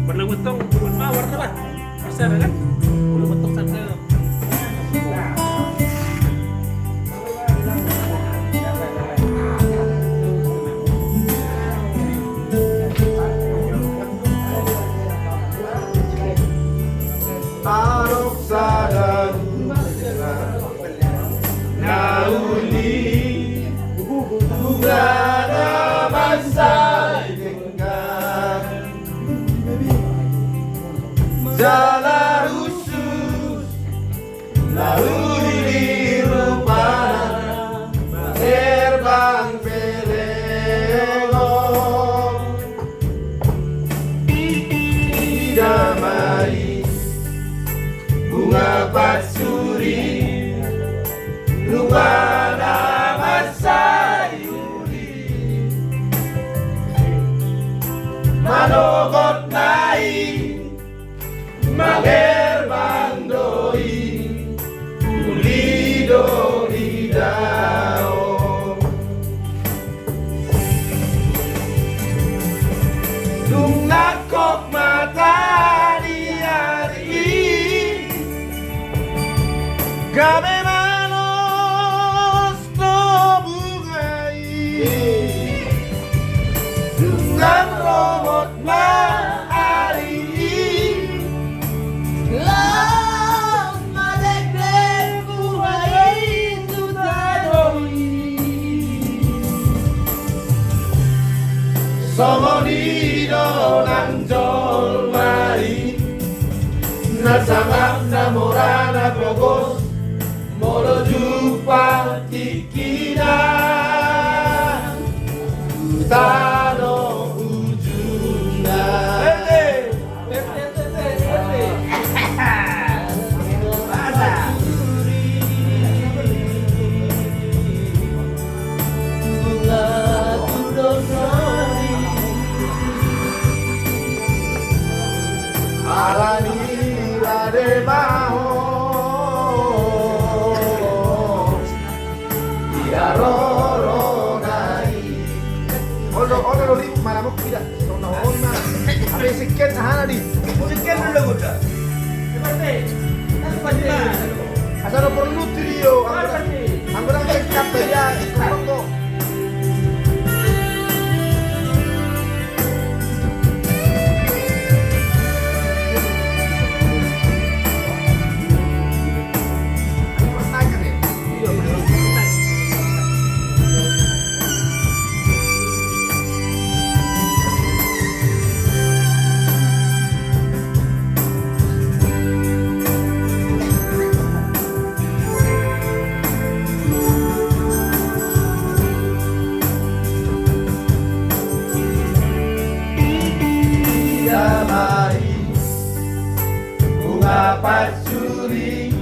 Pernah betong buat mawar tuh lah. Pasar kan? Belum betong sampai. Arok sadar nauli bugana masa dengan jalan khusus lalu di rupana terbang pelengong didamai bunga pasuri rupana masayuri manogot nai mager bandoi ulido lidao dungakok mata di hari Gabe manos no bungai dengan robot mahari Los madegre buhay tutadoi Somonido ng jolmai Nasangap na mora na pogos Molo jupa tikina Tano ujuna bunga tudosori Alani rade baho Roro nai Odo di mana mo tidak sono ona abe sikit hana di sikit dulu gua asal perlu trio anggur kata ya kok bunga pasuri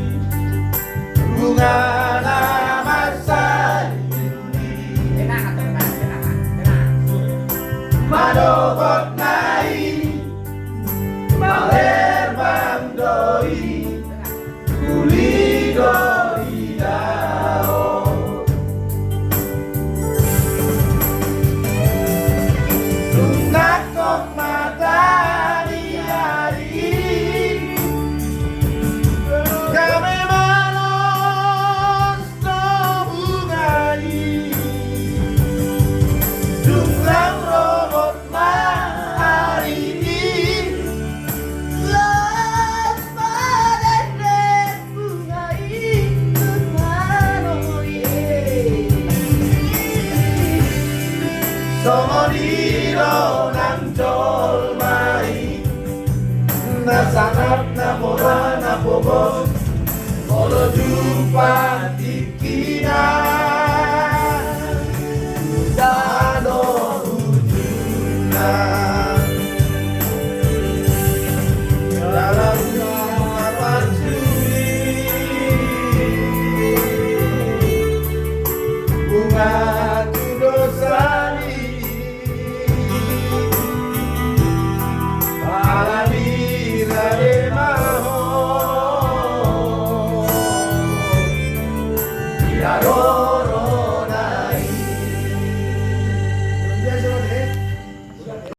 bunga nama sayuri madobot nai maler bandoi kulido idao Tungakok mata di hari Kami manos no bungai Jumlah robot mahari Los madegre buhay tutadoi Somonido ng jolmai Nasanap na mura na pugos Molo jupa tikina